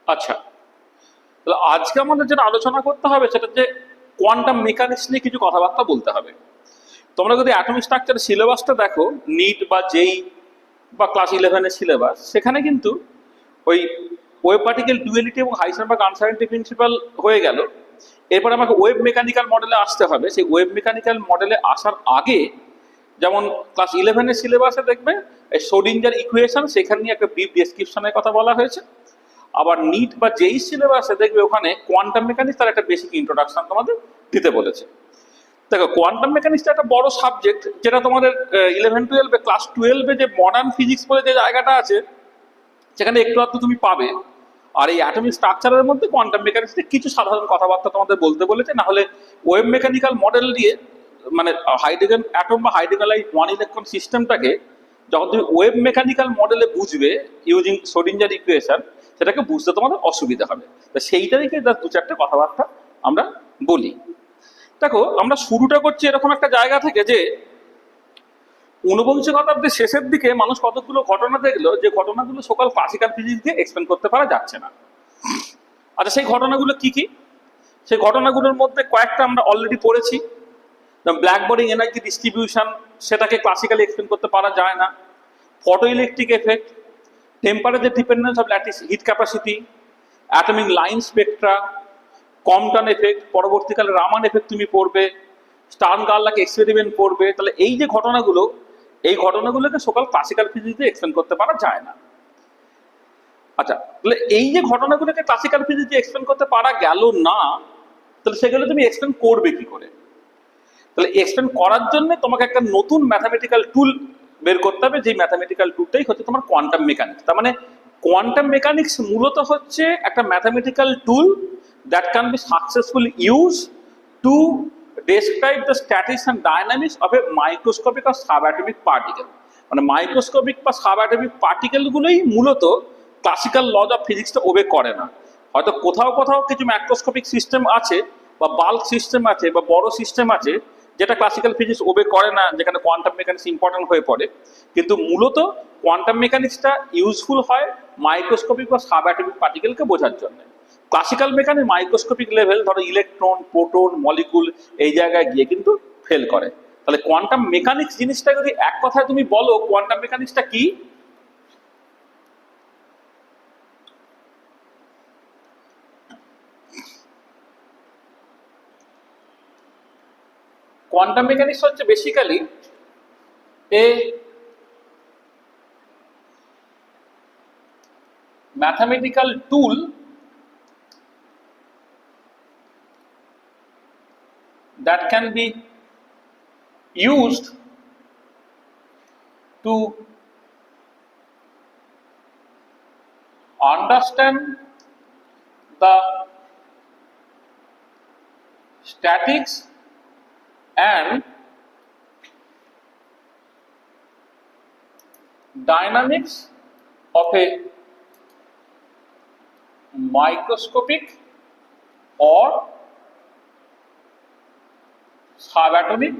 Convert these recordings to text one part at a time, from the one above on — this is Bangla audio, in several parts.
আচ্ছা, তাহলে আজকে আমাদের যেটা আলোচনা করতে হবে সেটা যে কোয়ান্টাম মেকানিক্স নিয়ে কিছু কথাবার্তা বলতে হবে। তোমরা যদি অ্যাটমিক স্ট্রাকচারের সিলেবাসটা দেখো, নিট বা জেই বা ক্লাস 11-এর সিলেবাস, সেখানে কিন্তু ওই ওয়েভ পার্টিকেল ডুয়েলিটি এবং হাইসেনবার্গ আনসার্টেনিটি প্রিন্সিপাল হয়ে গেল। এরপর আমাকে ওয়েভ মেকানিক্যাল মডেলে আসতে হবে। সেই ওয়েভ মেকানিক্যাল মডেলে আসার আগে যেমন ক্লাস 11-এর সিলেবাসে দেখবে এই সোডিঞ্জার ইকুয়েশন, সেখানে নিয়ে একটা ব্রিফ ডেসক্রিপশনের কথা বলা হয়েছে। আবার নিট বা জেই সিলেবাসে দেখবে ওখানে কোয়ান্টাম মেকানিক্স তার একটা বেসিক ইন্ট্রোডাকশন তোমাদের দিতে বলেছে। দেখো, কোয়ান্টাম মেকানিক্সটা একটা বড় সাবজেক্ট, যেটা তোমাদের 11-12 ক্লাস 12-এ যে মডার্ন ফিজিক্স বলে যে জায়গাটা আছে সেখানে একটু আধটু তুমি পাবে। আর এই অ্যাটমিক স্ট্রাকচারের মধ্যে কোয়ান্টাম মেকানিক্সে কিছু সাধারণ কথাবার্তা তোমাদের বলতে বলেছে, না হলে ওয়েভ মেকানিক্যাল মডেল দিয়ে মানে হাইড্রোজেন অ্যাটম বা হাইড্রোজেন ওয়ান ইলেকট্রন সিস্টেমটাকে যখন তুমি ওয়েভ মেকানিক্যাল মডেলে বুঝবে ইউজিং সোডিঞ্জার ইকুয়েশন, সেটাকে বুঝতে তোমাদের অসুবিধা হবে। তো সেইটা থেকে দু চারটে কথাবার্তা আমরা বলি। দেখো, আমরা শুরুটা করছি এরকম একটা জায়গা থেকে যে 19 শতাব্দীর শেষের দিকে মানুষ কতগুলো ঘটনা দেখলো যে ঘটনাগুলো সকল ক্লাসিক্যাল ফিজিক্স দিয়ে এক্সপ্লেন করতে পারা যাচ্ছে না। আচ্ছা, সেই ঘটনাগুলো কি কি? সেই ঘটনাগুলোর মধ্যে কয়েকটা আমরা অলরেডি পড়েছি। ব্ল্যাক বডি এনার্জি ডিস্ট্রিবিউশন, সেটাকে ক্লাসিক্যালি এক্সপ্লেন করতে পারা যায় না। Photo electric effect, temperature dependence of lattice hit capacity, atomic line Spectra, Compton effect, পরবর্তীকালে রামান এফেক্ট তুমি পড়বে, স্টার্ন গার্লাক এক্সপেরিমেন্ট পড়বে। তাহলে এই যে ঘটনাগুলো, এই ঘটনাগুলোকে সকল ক্লাসিক্যাল ফিজিক্স দিয়ে এক্সপ্লেন করতে পারা যায় না। আচ্ছা, তাহলে এই যে ঘটনাগুলোকে ক্লাসিক্যাল ফিজিক্স দিয়ে এক্সপ্লেন করতে পারা গেল না, তাহলে সেগুলো তুমি এক্সপ্লেন করবে কি করে? তাহলে এক্সপ্লেন করার জন্য তোমাকে একটা নতুন ম্যাথামেটিক্যাল টুল বের করতে হবে, যে ম্যাথামেটিক্যাল টুলটাই হচ্ছে তোমার কোয়ান্টাম মেকানিক্স। তার মানে কোয়ান্টাম মেকানিক্স মূলত হচ্ছে একটা mathematical tool that can be successfully use to describe the statics and dynamics of a microscopic আর সাবঅ্যাটমিক পার্টিকেল। মানে মাইক্রোস্কোপিক বা সাবঅ্যাটমিক পার্টিকেলগুলোই মূলত ক্লাসিক্যাল লজ অফ ফিজিক্সটা ওবে করে না। হয়তো কোথাও কোথাও কিছু ম্যাক্রোস্কোপিক সিস্টেম আছে বা বাল্ক সিস্টেম আছে বা বড় সিস্টেম আছে যেটা ক্লাসিক্যাল ফিজিক্স ওবে করে না, যেখানে কোয়ান্টাম মেকানিক্স ইম্পর্টেন্ট হয়ে পড়ে। কিন্তু মূলত কোয়ান্টাম মেকানিক্সটা ইউজফুল হয় মাইক্রোস্কোপিক বা সাবঅ্যাটমিক পার্টিকেলকে বোঝার জন্য। ক্লাসিক্যাল মেকানিক্স মাইক্রোস্কোপিক লেভেল, ধরো ইলেকট্রন, প্রোটন, মলিকুল, এই জায়গায় গিয়ে কিন্তু ফেল করে। তাহলে কোয়ান্টাম মেকানিক্স জিনিসটা যদি এক কথায় তুমি বলো, কোয়ান্টাম মেকানিক্সটা কি? কোয়ান্টাম মেকানিক্স হচ্ছে basically A mathematical tool that can be used to understand the statics and dynamics of a microscopic or subatomic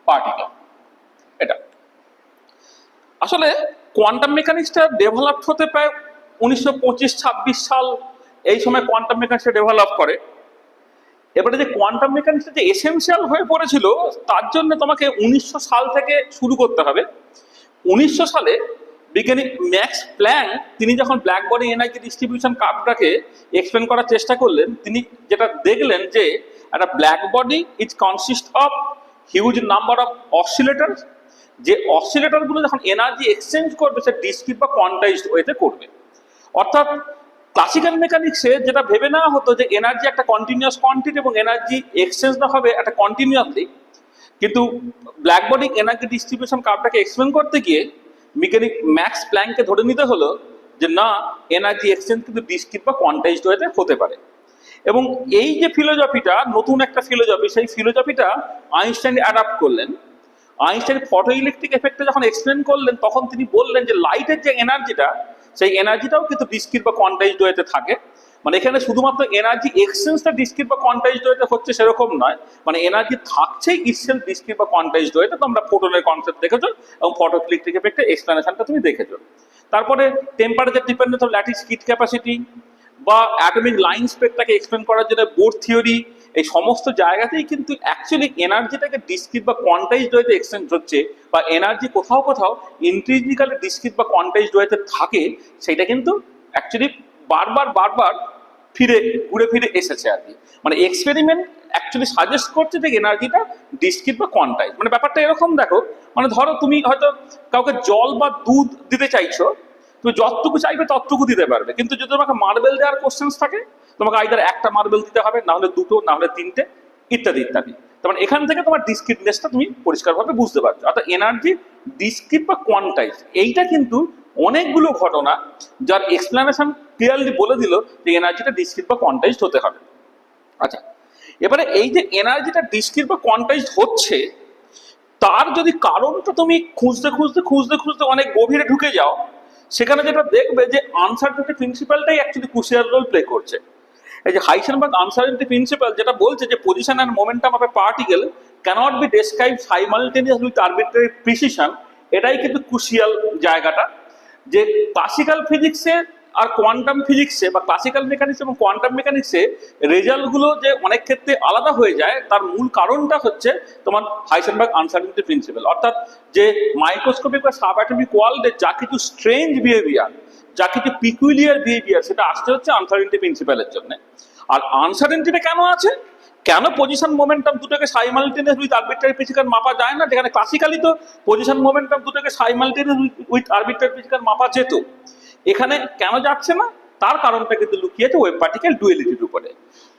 particle. এটা আসলে কোয়ান্টাম মেকানিক্সটা ডেভেলপ হতে প্রায় 1925-26 সাল, এই সময় কোয়ান্টাম মেকানিক্সটা ডেভেলপ করে। এবারে যে কোয়ান্টাম মেকানিক্সটা যে এসেনশিয়াল হয়ে পড়েছিল, তার জন্য তোমাকে 1900 সাল থেকে শুরু করতে হবে। 1900 সালে বিজ্ঞানী ম্যাক্স প্ল্যাঙ্ক, তিনি যখন ব্ল্যাক বডি এনার্জি ডিস্ট্রিবিউশন কার্ভটাকে এক্সপ্লেন করার চেষ্টা করলেন, তিনি যেটা দেখলেন যে একটা black body is consist of huge number of oscillator, যে অসিলেটরগুলো যখন এনার্জি এক্সচেঞ্জ করবে সে ডিসক্রিট বা কোয়ান্টাইজড ওয়েতে করবে। অর্থাৎ ক্লাসিক্যাল মেকানিক্সে যেটা ভেবে নেওয়া হতো যে এনার্জি একটা কন্টিনিউয়াস কোয়ান্টিটি এবং এনার্জি এক্সচেঞ্জ না হবে একটা কন্টিনিউয়াসলি, কিন্তু ব্ল্যাক বডি এনার্জি ডিস্ট্রিবিউশন কার্ভটাকে এক্সপ্লেন করতে গিয়ে বিজ্ঞানী ম্যাক্স প্ল্যাঙ্ককে ধরে নিতে হলো যে না, এনার্জি এক্সচেঞ্জ কিন্তু ডিসক্রিট বা কোয়ান্টাইজড ওয়েতে হতে পারে। এবং এই যে ফিলোজফিটা, নতুন একটা ফিলোজফি, সেই ফিলোজফিটা আইনস্টাইন অ্যাডাপ্ট করলেন। আইনস্টাইন ফটো ইলেকট্রিক এফেক্টে যখন এক্সপ্লেন করলেন, তখন তিনি বললেন যে লাইটের যে এনার্জিটা, সেই এনার্জিটাও কিন্তু ডিসক্রিট বা কোয়ান্টাইজড ওয়েতে থাকে। মানে এখানে শুধুমাত্র এনার্জি এক্সচেঞ্জটা ডিসক্রিট বা কোয়ান্টাইজড ওয়েতে হচ্ছে সেরকম নয়, মানে এনার্জি থাকছেই ইটসেলফ ডিসক্রিট বা কোয়ান্টাইজড ওয়েতে। তোমরা ফোটনের কনসেপ্ট দেখেছো এবং ফটোইলেকট্রিক ইফেক্টের এক্সপ্লেনেশনটা তুমি দেখেছো। তারপরে temperature dependence of lattice hit capacity বা অ্যাটমিক লাইন স্পেকটাকে এক্সপ্লেন করার জন্য বোর থিওরি, এই সমস্ত জায়গাতেই কিন্তু অ্যাকচুয়ালি এনার্জিটাকে ডিসক্রিট বা কোয়ান্টাইজড ওয়েতে এক্সচেঞ্জ হচ্ছে, বা এনার্জি কোথাও কোথাও ইন্ট্রিনসিক্যালি ডিসক্রিট বা কোয়ান্টাইজড ওয়েতে থাকে, সেটা কিন্তু অ্যাকচুয়ালি বারবার ঘুরে ফিরে এসেছে আর কি। মানে এক্সপেরিমেন্ট অ্যাকচুয়ালি সাজেস্ট করছে যে এনার্জিটা ডিসক্রিট বা কোয়ান্টাইজ। মানে ব্যাপারটা এরকম দেখো, মানে ধরো তুমি হয়তো কাউকে জল বা দুধ দিতে চাইছো, তুমি যতটুকু চাইবে ততটুকু দিতে পারবে, কিন্তু যদি তোমাকে মার্বেল দেওয়ার কোশ্চেন্স থাকে, তোমাকে আইদার একটা মার্বেল দিতে হবে, না হলে দুটো, না হলে তিনটে, ইত্যাদি ইত্যাদি। তার মানে এখান থেকে তোমার ডিসক্রিটনেসটা তুমি পরিষ্কারভাবে বুঝতে পারছো। অর্থাৎ এনার্জি ডিসক্রিট বা কোয়ান্টাইজ, এইটা কিন্তু অনেকগুলো ঘটনা যার এক্সপ্লেনেশন ক্লিয়ারলি বলে দিল যে এনার্জিটা ডিসক্রিট বা কোয়ান্টাইজড হতে হবে। আচ্ছা, এবারে এই যে এনার্জিটা ডিসক্রিট বা কোয়ান্টাইজড হচ্ছে, তার যদি কারণটা তুমি খুঁজতে অনেক গভীরে ঢুকে যাও, সেখানে যেটা দেখবে যে আনসার্টেনিটি প্রিন্সিপালটাই অ্যাকচুয়ালি ক্রুশিয়াল রোল প্লে করছে। এই যে হাইসেনবার্গ আনসার্টেনিটি প্রিন্সিপাল যেটা বলছে যে position and momentum of a particle cannot be describe simultaneously with arbitrary precision, এটাই কিন্তু ক্রুশিয়াল জায়গাটা। যে ক্লাসিক্যাল ফিজিক্সে আর কোয়ান্টাম ফিজিক্সে বা ক্লাসিক্যাল মেকানিক্স এবং কোয়ান্টাম মেকানিক্সে রেজাল্টগুলো যে অনেক ক্ষেত্রে আলাদা হয়ে যায়, তার মূল কারণটা হচ্ছে তোমার হাইসেনবার্গ আনসার্টেনিটি প্রিন্সিপাল। অর্থাৎ যে মাইক্রোস্কোপিক বা সাবঅ্যাটমিক ওয়ার্ল্ডে যা কিছু স্ট্রেঞ্জ বিহেভিয়ার, যা কিছু পিকুলিয়ার বিহেভিয়ার, সেটা আসতে হচ্ছে আনসার্টেনিটি প্রিন্সিপালের জন্য। আর আনসার্টেনিটিটা কেন আছে, কেন পজিশন মোমেন্টাম দুটোকে সাইমালটেনিয়াস উইথ আরবিট্রারি প্রিসিশন মাপা যায় না, যেখানে ক্লাসিক্যালি তো পজিশন মোমেন্টাম দুটোকে সাইমালটেনিয়াস উইথ আরবিট্রারি প্রিসিশন মাপা যেত, এখানে কেন যাচ্ছে না, তার কারণটা কিন্তু লুকিয়েছে ওয়েভ পার্টিকেল ডুয়েলিটির উপরে।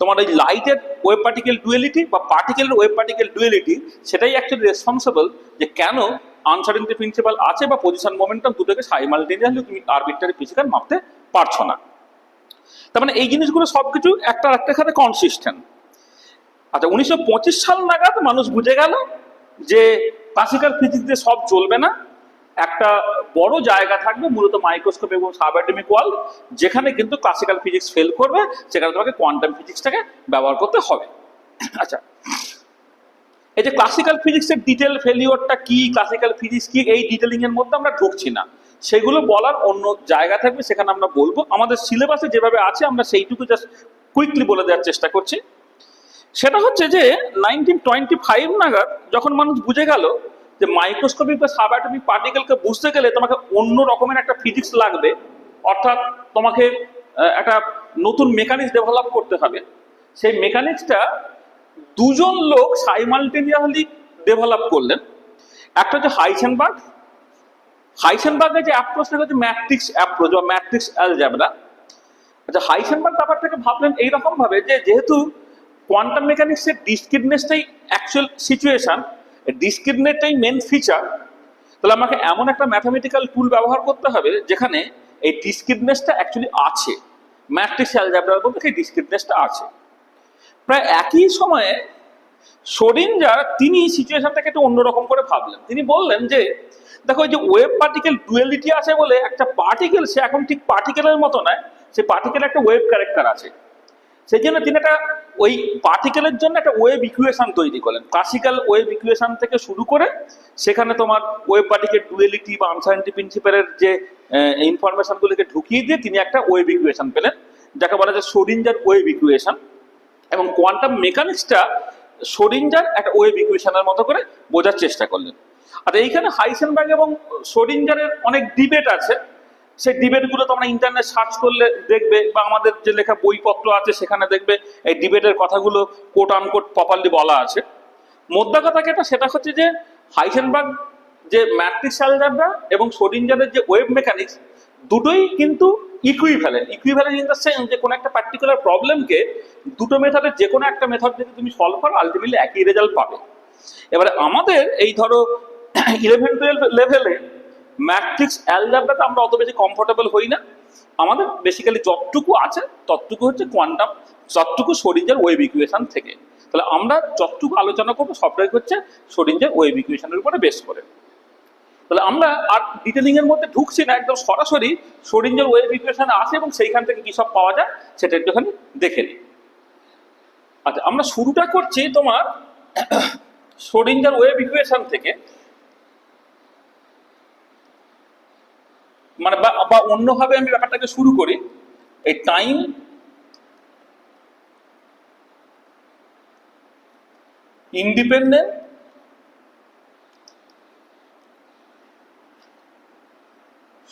তোমার ওই লাইটের ওয়েভ পার্টিকেল ডুয়েলিটি বা পার্টিকেলের ওয়েভ পার্টিকেল ডুয়েলিটি, সেটাই অ্যাকচুয়ালি রেসপন্সিবল যে কেন আনসার্টেনিটি প্রিন্সিপাল আছে বা পজিশন মোমেন্টাম দুটোকে সাইমালটেনিয়াসলি তুমি আরবিট্রারি প্রিসিশন মাপতে পারছো না। তার মানে এই জিনিসগুলো সবকিছু একটা সাথে কনসিস্টেন্ট। আচ্ছা, 1925 সাল নাগাদ মানুষ বুঝে গেল যে ক্লাসিক্যাল ফিজিক্স দিয়ে সব চলবে না, একটা বড় জায়গা থাকবে মূলত মাইক্রোস্কোপ এবং সাবঅ্যাটমিক ওয়ার্ল্ড, যেখানে কিন্তু ক্লাসিক্যাল ফিজিক্স ফেল করবে, সেখানে তোমাকে কোয়ান্টাম ফিজিক্সটাকে ব্যবহার করতে হবে। আচ্ছা, এই যে ক্লাসিক্যাল ফিজিক্সের ডিটেল ফেলিওরটা কি, ক্লাসিক্যাল ফিজিক্স কি, এই ডিটেলিং এর মধ্যে আমরা ঢুকছি না, সেগুলো বলার অন্য জায়গা থাকবে, সেখানে আমরা বলবো। আমাদের সিলেবাসে যেভাবে আছে আমরা সেইটুকু জাস্ট কুইকলি বলে দেওয়ার চেষ্টা করছি। সেটা হচ্ছে যে 1925 নাগাদ যখন মানুষ বুঝে গেল যে মাইক্রোস্কোপিক বা সাবঅ্যাটমিক পার্টিকেলকে বুঝতে গেলে তোমাকে অন্য রকমের একটা ফিজিক্স লাগবে, অর্থাৎ তোমাকে একটা নতুন মেকানিক্স ডেভেলপ করতে হবে। সেই মেকানিক্সটা দুজন লোক সাইমালটেনিয়াসলি ডেভেলপ করলেন। একটা হচ্ছে হাইসেনবার্গের যে অ্যাপ্রোচটা হচ্ছে ম্যাট্রিক্স অ্যাপ্রোচ বা ম্যাট্রিক্স অ্যালজেব্রা। আচ্ছা, হাইসেনবার্গ ব্যাপারটাকে ভাবলেন এইরকম ভাবে যে যেহেতু কোয়ান্টাম মেকানিক্সের ডিসক্রিটনেসটাই অ্যাকচুয়াল সিচুয়েশন, ডিসক্রিটনেসটাই মেন ফিচার, তাহলে আমাকে এমন একটা ম্যাথামেটিক্যাল টুল ব্যবহার করতে হবে যেখানে এই ডিসক্রিটনেসটা অ্যাকচুয়ালি আছে, ম্যাট্রিক্স অ্যালজেব্রার মধ্যে সেই ডিসক্রিটনেসটা আছে। প্রায় একই সময়ে শোডিঞ্জার তিনি সিচুয়েশনটাকে একটু অন্যরকম করে ভাবলেন। তিনি বললেন যে দেখো, এই যে ওয়েভ পার্টিকেল ডুয়েলিটি আছে বলে একটা পার্টিকেল সে এখন ঠিক পার্টিকেলের মতো নয়, সে পার্টিকেল একটা ওয়েভ ক্যারেক্টার আছে। সেই জন্য তিনি একটা ওই পার্টিকেলের জন্য একটা ওয়েভ ইকুয়েশন তৈরি করলেন। ক্লাসিক্যাল ওয়েভ ইকুয়েশন থেকে শুরু করে সেখানে তোমার ওয়েভ পার্টিকেল ডুয়েলিটি বা আনসার্টেনিটি প্রিন্সিপালের যে ইনফরমেশনগুলোকে ঢুকিয়ে দিয়ে তিনি একটা ওয়েভ ইকুয়েশন পেলেন, যাকে বলা যায় শোডিঞ্জার ওয়েভ ইকুয়েশন। এবং কোয়ান্টাম মেকানিক্সটা শোডিঞ্জার একটা ওয়েভ ইকুয়েশনের মতো করে বোঝার চেষ্টা করলেন। আর এইখানে হাইসেনবার্গ এবং শোডিঞ্জারের অনেক ডিবেট আছে। সেই ডিবেটগুলো তোমরা ইন্টারনেট সার্চ করলে দেখবে, বা আমাদের যে লেখা বইপত্র আছে সেখানে দেখবে এই ডিবেটের কথাগুলো কোট আনকোট প্রপারলি বলা আছে। মোদ্দা কথা যেটা, সেটা হচ্ছে যে হাইসেনবার্গ যে ম্যাট্রিক্স অ্যালজেব্রা এবং শোডিঞ্জারের যে ওয়েভ মেকানিক্স, দুটোই কিন্তু ইকুইভ্যালেন্ট ইন দ্য সেন্স যে কোনো একটা পার্টিকুলার প্রবলেমকে দুটো মেথডের যে কোনো একটা মেথড যদি তুমি সলভ করো, আলটিমেটলি একই রেজাল্ট পাবে। এবারে আমাদের এই ধরো 11-12 লেভেলে ম্যাট্রিক্স অ্যালজেব্রাতে আমরা অত বেশি কমফোর্টেবল হই না। আমাদের বেসিক্যালি যতটুকু আছে ততটুকু হচ্ছে কোয়ান্টাম, যতটুকু শোডিঞ্জার ওয়েভ ইকুয়েশন থেকে। তাহলে আমরা যতটুকু আলোচনা করবো সবটাই হচ্ছে শোডিঞ্জার ওয়েভ ইকুয়েশনের উপরে বেস করে। তাহলে আমরা আর ডিটেলিং এর মধ্যে ঢুকছি না, একদম সরাসরি শ্রোডিঞ্জার ওয়েভ ইকুয়েশনে আসে এবং সেইখান থেকে কি সব পাওয়া যায় সেটা একটুখানি দেখে নিই। আচ্ছা, আমরা শুরুটা করছি তোমার শ্রোডিঞ্জার ওয়েভ ইকুয়েশন থেকে, মানে বা অন্যভাবে আমি ব্যাপারটাকে শুরু করি। এই টাইম ইন্ডিপেন্ডেন্ট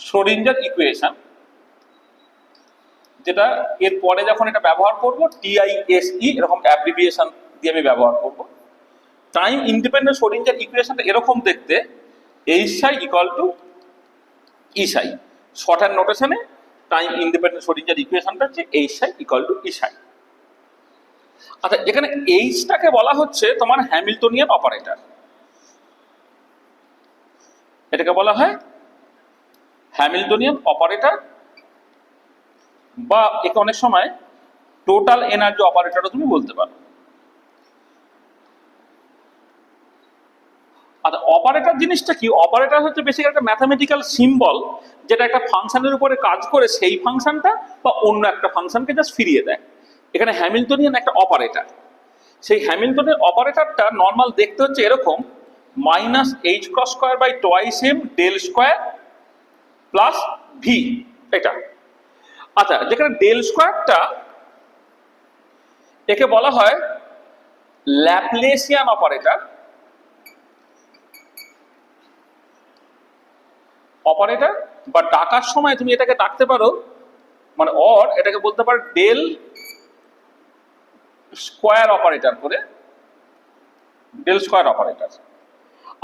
শ্রোডিঞ্জার ইকুয়েশন, যেটা এর পরে যখন এটা ব্যবহার করব TISE এরকম অ্যাব্রিভিয়েশন দিয়ে আমি ব্যবহার করব। টাইম ইন্ডিপেন্ডেন্ট শ্রোডিঞ্জার ইকুয়েশনটা এরকম দেখতে, H Sai equal to E psi. Shorthand নোটেশনে টাইম ইন্ডিপেন্ডেন্ট শ্রোডিঞ্জার ইকুয়েশনটা হচ্ছে H Sai equal to E সাই। আচ্ছা, এখানে এইচটাকে বলা হচ্ছে তোমার হ্যামিল্টনিয়ান অপারেটর, এটাকে বলা হয় হ্যামিল্টনিয়ান অপারেটর, বা একে অনেক সময় টোটাল এনার্জি অপারেটরও তুমি বলতে পারো। আচ্ছা, অপারেটর জিনিসটা কি? অপারেটর হচ্ছে বেসিক একটা ম্যাথামেটিক্যাল সিম্বল, যেটা একটা ফাংশনের উপরে কাজ করে সেই ফাংশনটা বা অন্য একটা ফাংশনকে জাস্ট ফিরিয়ে দেয়। এখানে হ্যামিল্টনিয়ান একটা অপারেটর, সেই হ্যামিল্টনের অপারেটরটা নর্মাল দেখতে হচ্ছে এরকম, minus H cross square by twice m del square plus V, এটা। আচ্ছা, যেখানে ডেল স্কোয়ারটা একে বলা হয় ল্যাপ্লেসিয়ান অপারেটর, অপারেটর বা ডাকার সময় তুমি এটাকে ডাকতে পারো, মানে অর এটাকে বলতে পারো ডেল স্কোয়ার অপারেটর করে, ডেল স্কোয়ার অপারেটর।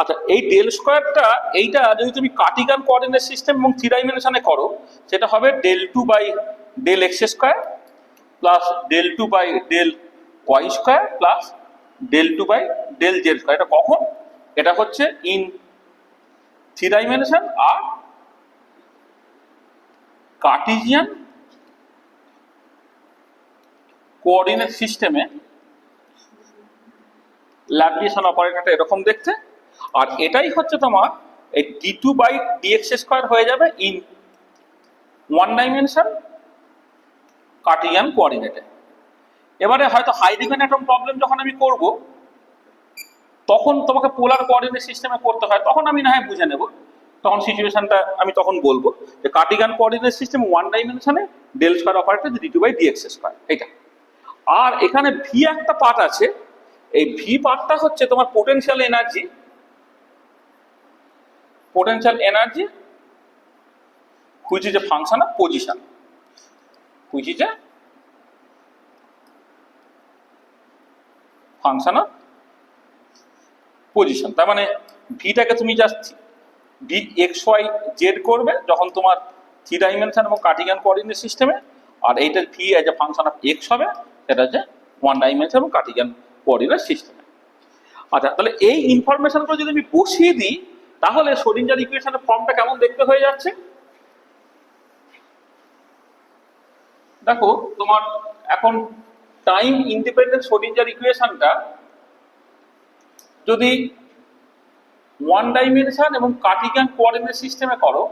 আচ্ছা, এই ডেল স্কোয়ারটা এইটা যদি তুমি কার্টিগান কোঅর্ডিনেট সিস্টেম এবং 3 ডাইমেনশনে করো, সেটা হবে del 2 by del x square plus del 2 by del y square plus del 2 by del z square. এটা কখন? এটা হচ্ছে ইন 3 ডাইমেনশন আর কার্টিজিয়ান কোঅর্ডিনেট সিস্টেমে ল্যাপ্লেসিয়ান অপারেটরটা এরকম দেখতে, আর এটাই হচ্ছে তোমার এই d2 বাই dx স্কোয়ার হয়ে যাবে ইন 1 ডাইমেনশন কার্টিজিয়ান কোঅর্ডিনেটে। এবারে হয়তো হাইড্রোজেন অ্যাটম প্রবলেম যখন আমি করব, তখন তোমাকে পোলার কোঅর্ডিনেট সিস্টেমে করতে হয়, তখন আমি না হয় বুঝে নেব, তখন সিচুয়েশনটা আমি তখন বলবো যে কার্টিগান কোঅর্ডিনেট সিস্টেম 1 ডাইমেনশনে del square operator d2 by dx square এটা। আর এখানে ভি একটা পার্ট আছে, এই ভি পার্টটা হচ্ছে তোমার potential energy, potential energy which is a function of position, which is a function of position। তার মানে ভিটাকে তুমি just V x y z করবে যখন তোমার 3 ডাইমেনশন এবং কার্টিগান কোঅর্ডিনেট সিস্টেমে, আর এইটা V as a function of x হবে, সেটা হচ্ছে 1 ডাইমেনশন এবং কার্টিগান কোঅর্ডিনেট সিস্টেমে। আচ্ছা, তাহলে এই ইনফরমেশনগুলো যদি আমি বসিয়ে দিই, তাহলে শ্রোডিঞ্জার ইকুয়েশনের ফর্মটা কেমন দেখতে হয়ে যাচ্ছে দেখো। তোমার এখন টাইম ইন্ডিপেন্ডেন্ট শ্রোডিঞ্জার ইকুয়েশনটা যদি 1 ডাইমেনশন এবং কার্টিজিয়ান কোঅর্ডিনেট সিস্টেমে করো,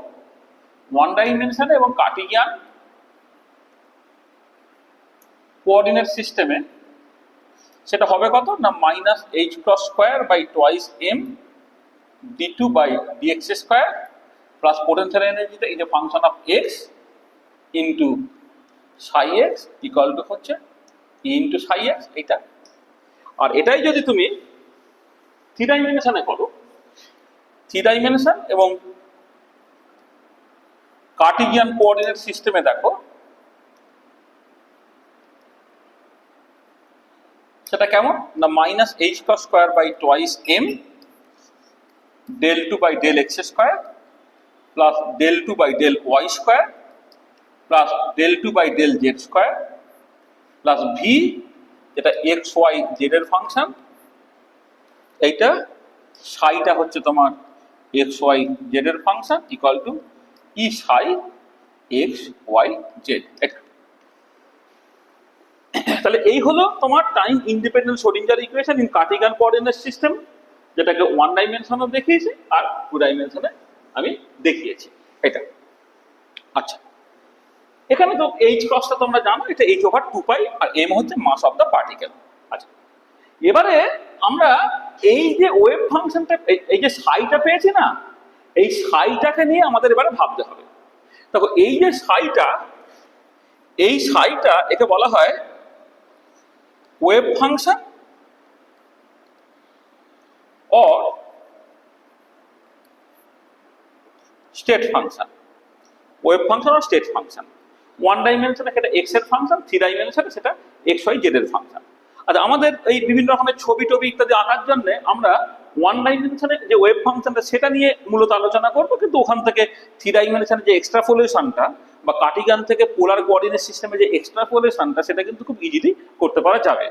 1 ডাইমেনশন এবং কার্টিজিয়ান কোঅর্ডিনেট সিস্টেমে, সেটা হবে কত না, minus H cross square by twice M d2 by dx square plus potential এনার্জিতে এই যে function of X into psi X equal to হচ্ছে ই ইন্টু সাই এক্স এইটা। আর এটাই যদি তুমি 3 ডাইমেনশনে করো, 3 ডাইমেনশন এবং কার্টিজিয়ান কোঅর্ডিনেট সিস্টেমে দেখো, সেটা কেমন না, minus H cross square by twice m del 2 by del x square plus del 2 by del y square plus del 2 by del z square plus v, যেটা x y z এর ফাংশন, এইটা সাইটা হচ্ছে তোমার x y z এর function equal to E psi x y z। তাহলে এই হলো তোমার time independent Schrodinger equation in Cartesian coordinate system, যেটাকে 1 ডাইমেনশনে দেখিয়েছি আর 2 ডাইমেনশনে আমি দেখিয়েছি এটা। আচ্ছা, এখানে তো এইচ ক্রসটা তোমরা জানো, এটা এইচ ওভার 2 পাই, আর এম হচ্ছে মাস অফ দ্য পার্টিকেল। আচ্ছা, এবারে আমরা এই যে ওয়েভ ফাংশনটা, এই যে সাইটা পেয়েছি না, এই সাইটাকে নিয়ে আমাদের এবারে ভাবতে হবে। দেখো এই যে সাইটা, এই সাইটা একে বলা হয় wave function or state function. Wave function আর স্টেট ফাংশন, 1 ডাইমেনশনে সেটা এক্স এর ফাংশন, 3 ডাইমেনশনে সেটা এক্স ওয়াই জেড এর ফাংশন। আচ্ছা, আমাদের এই বিভিন্ন রকমের ছবি টবি ইত্যাদি আঁকার জন্য আমরা 1 ডাইমেনশনে যে ওয়েভ ফাংশনটা সেটা নিয়ে মূলত আলোচনা করবো, কিন্তু ওখান থেকে 3 ডাইমেনশনে যে এক্সট্রাপোলেশনটা বা কার্টিগান থেকে পোলার কোঅর্ডিনেট সিস্টেমে যে এক্সট্রাপোলেশনটা, সেটা কিন্তু খুব ইজিলি করতে পারা যাবে।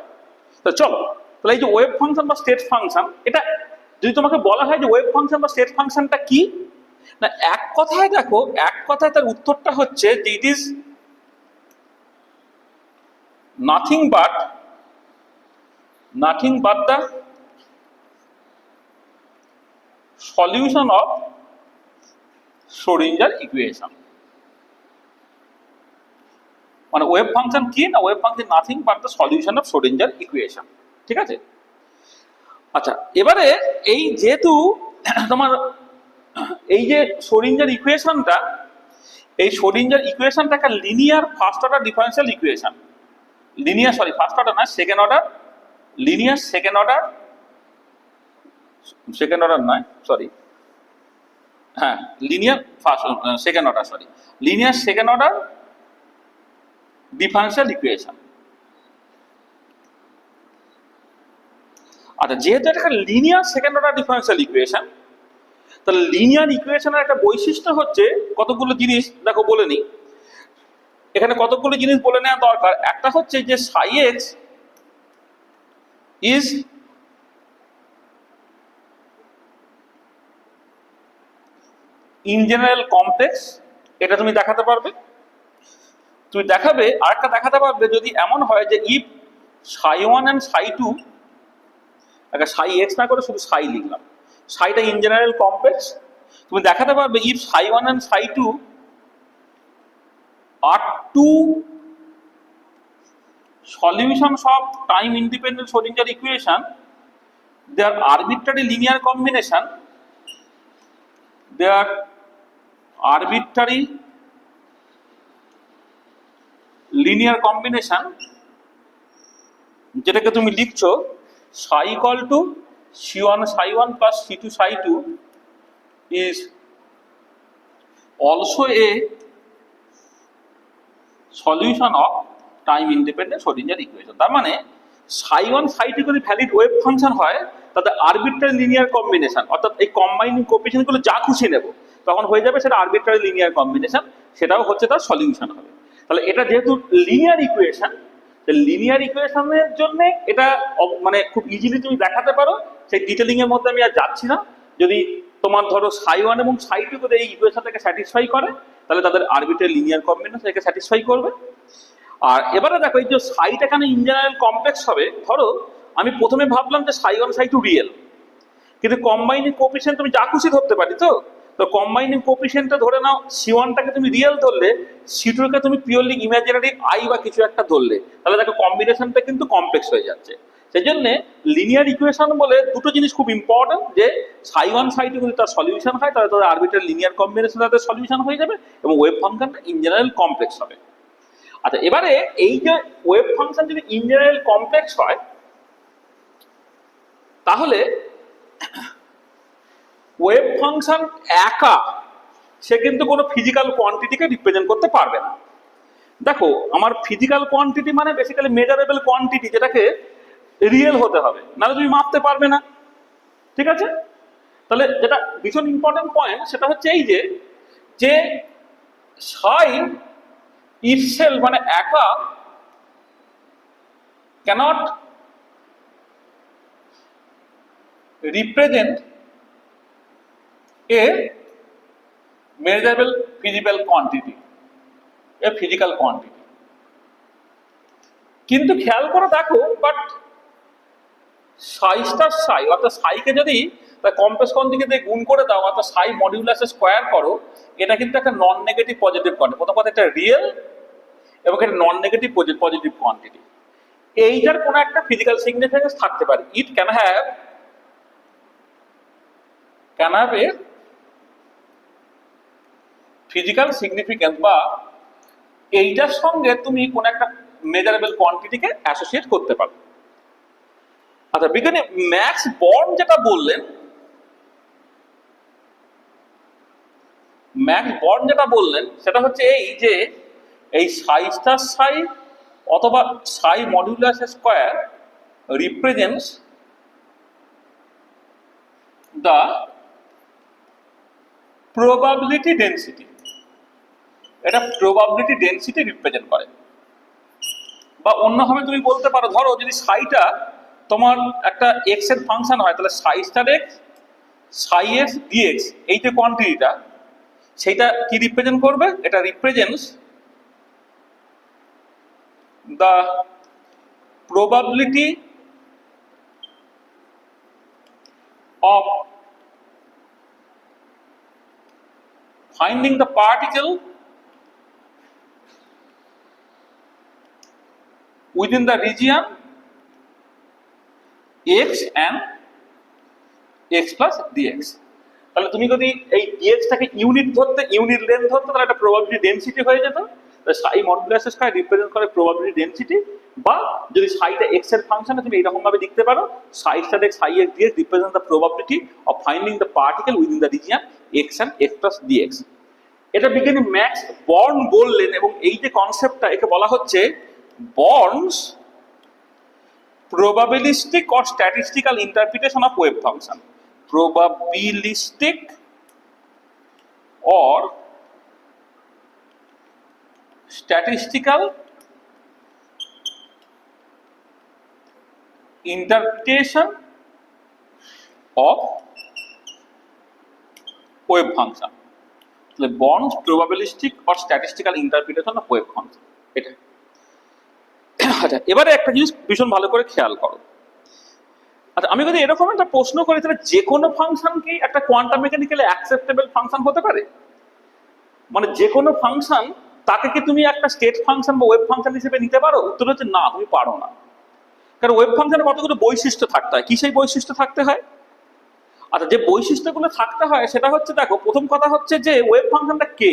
তো চলো, তাহলে এই যে ওয়েভ ফাংশন বা স্টেট ফাংশন, এটা যদি তোমাকে বলা হয় যে ওয়েভ ফাংশন বা স্টেট ফাংশনটা কি, না এক কথায় দেখো, এক কথায় তার উত্তরটা হচ্ছে যে it is nothing but the solution of Schrodinger equation. মানে ওয়েভ ফাংশন কি না, wave function nothing but the solution of Schrodinger equation. ঠিক আছে? আচ্ছা, এবারে এই যেহেতু তোমার এই যে শ্রোডিঞ্জার ইকুয়েশনটা, এই শ্রোডিঞ্জার ইকুয়েশনটা একটা linear first order differential equation. Linear, sorry first order না, second order, linear second order, second order নয় সরি, হ্যাঁ linear first second order, sorry linear second order differential equation. আচ্ছা, যেহেতু এটা একটা linear second order differential equation, তাহলে লিনিয়ার ইকুয়েশনের একটা বৈশিষ্ট্য হচ্ছে, কতগুলো জিনিস দেখো বলে নিই, এখানে কতগুলো জিনিস বলে নেওয়া দরকার। একটা হচ্ছে যে সাই x is in general complex, এটা তুমি দেখাতে পারবে। তুমি দেখাবে, আরেকটা দেখাতে পারবে যদি এমন হয় যে if psi one and psi two, একটা সাই এক্স না করে শুধু সাই লিখলাম, সাইটা ইন জেনারেল কমপ্লেক্স, তুমি দেখাতে পারবে if psi one and psi two are two solutions of time independent Schrodinger equation, they are arbitrary linear combination, they are arbitrary linear combination, যেটাকে তুমি লিখছো psi equal to c1 psi1 plus c2 psi2 is also a solution of time independent Schrodinger equation. তার মানে সাই ওয়ান সাই টু যদি ভ্যালিড ওয়েভ ফাংশন হয়, তাদের আরবিট্রারি লিনিয়ার কম্বিনেশন, অর্থাৎ এই কম্বাইনিং কোএফিসিয়েন্টগুলো যা খুশি নেব তখন হয়ে যাবে সেটা আরবিট্রারি লিনিয়ার কম্বিনেশন, সেটাও হচ্ছে তার সলিউশন হবে। তাহলে এটা যেহেতু লিনিয়ার ইকুয়েশন, লিনিয়ার ইকুয়েশনের জন্য এটা মানে খুব ইজিলি তুমি দেখাতে পারো, সেই ডিটেলিং এর মধ্যে আমি আর যাচ্ছি না। যদি তোমার ধরো সাই ওয়ান এবং সাই টু যদি এই ইকুয়েশনটাকে স্যাটিসফাই করে, তাহলে তাদের আরবিট্রারি লিনিয়ার কম্বিনেশন একে স্যাটিসফাই করবে। আর এবারে দেখো, এই যে সাইটা এখানে ইন জেনারেল কমপ্লেক্স হবে, ধরো আমি প্রথমে ভাবলাম যে সাই ওয়ান সাই টু রিয়েল, কিন্তু কম্বাইনিং কোএফিসিয়েন্ট তুমি যা খুশি ধরতে পারি। তো কম্বাইনিং কোএফিসিয়েন্টটা ধরে নাও সি1টাকে তুমি রিয়েল ধরলে, সি2কে তুমি পিওরলি ইমাজিনারি আই বা কিছু একটা ধরলে, তাহলে দেখো কম্বিনেশনটা কিন্তু কমপ্লেক্স হয়ে যাচ্ছে। সেই জন্য লিনিয়ার ইকুয়েশন বলে দুটো জিনিস খুব ইম্পর্টেন্ট, যে সাই ওয়ান সাই টু যদি তার সলিউশন হয়, তাহলে তাদের আরবিট্রারি লিনিয়ার কম্বিনেশন তাদের সলিউশন হয়ে যাবে এবং ওয়েভ ফাংশনটা ইন জেনারেল কমপ্লেক্স হবে। আচ্ছা, এবারে এই যে ওয়েভ ফাংশন যদি ইন জেনারেল কমপ্লেক্স হয়, তাহলে ওয়েভ ফাংশন একা সে কিন্তু কোনো ফিজিক্যাল কোয়ান্টিটিকে রিপ্রেজেন্ট করতে পারবে না। দেখো, আমার ফিজিক্যাল কোয়ান্টিটি মানে বেসিক্যালি মেজারেবল কোয়ান্টিটি, যেটাকে রিয়েল হতে হবে, নাহলে তুমি মাপতে পারবে না। ঠিক আছে? তাহলে যেটা ভীষণ ইম্পর্টেন্ট পয়েন্ট সেটা হচ্ছে এই যে সাই itself মানে একা cannot represent a measurable physical quantity, a physical quantity। কিন্তু খেয়াল করে দেখো, বাট সাই স্টার সাই, অর্থাৎ সাইকে যদি তা কম্প্লেক্স কোয়ান্টিটি দিয়ে গুণ করে দাও অর্থাৎ সাই মডিউলাসে স্কোয়ার করো, এটা কিন্তু একটা নন নেগেটিভ পজিটিভ কোয়ান্টিটি। প্রথম কথা এটা রিয়েল এবং এটা নন নেগেটিভ পজিটিভ কোয়ান্টিটি। এইটার কোনো একটা ফিজিক্যাল সিগনিফিকেন্স থাকতে পারে। It can have a physical significance, বা এইটার সঙ্গে তুমি কোন একটা মেজারেবল কোয়ান্টিটিকে অ্যাসোসিয়েট করতে পারো। আচ্ছা, বিজ্ঞানী ম্যাক্স বর্ন যেটা বললেন, সেটা হচ্ছে এই যে এই সাই স্টার সাই অথবা সাই modulus square represents the probability density. এটা প্রবাবিলিটি ডেন্সিটি রিপ্রেজেন্ট করে। বা অন্যভাবে তুমি বলতে পারো, ধরো যদি সাইটা তোমার একটা এক্স এর ফাংশন হয়, তাহলে সাই স্টার এক্স সাই এক্স ডিএক্স এই যে কোয়ান্টিটিটা, সেইটা কি রিপ্রেজেন্ট করবে? এটা represents the probability of finding the particle within the region x and x plus dx। তাহলে তুমি যদি এই dx টাকে ইউনিট লেন্থ ধরতে, তাহলে এটা প্রবাবিলিটি ডেনসিটি হয়ে যেত। সাই মডুলাস স্কয়ার রিপ্রেজেন্ট করে প্রবাবিলিটি ডেনসিটি। বা যদি সাইটা x এর ফাংশনে তুমি এইরকম ভাবে লিখতে পারো, সাই star x Sai x dx represent the probability of finding the particle within the region x and x plus dx। এটা বিজ্ঞানী ম্যাক্স বর্ন বললেন, এবং এই যে কনসেপ্টটা, একে বলা হচ্ছে Born's probabilistic or statistical interpretation of wave function. Probabilistic or statistical interpretation of wave function. Born's probabilistic or statistical interpretation of wave function এটা। আচ্ছা, এবারে একটা জিনিস ভীষণ ভালো করে খেয়াল করো। আচ্ছা, আমি যদি এরকম একটা প্রশ্ন করি, তাহলে যে কোনো ফাংশন কি একটা কোয়ান্টাম মেকানিক্যালি অ্যাকসেপ্টেবল ফাংশন হতে পারে? মানে যে কোনো ফাংশন, তাকে কি তুমি একটা স্টেট ফাংশন বা ওয়েভ ফাংশন হিসেবে নিতে পারো? উত্তর হচ্ছে না, তুমি পারো না। কারণ ওয়েভ ফাংশনের কতগুলো বৈশিষ্ট্য থাকতে হয়। কি সেই বৈশিষ্ট্য থাকতে হয়? আচ্ছা, যে বৈশিষ্ট্যগুলো থাকতে হয় সেটা হচ্ছে, দেখো, প্রথম কথা হচ্ছে যে ওয়েভ ফাংশনটা কে?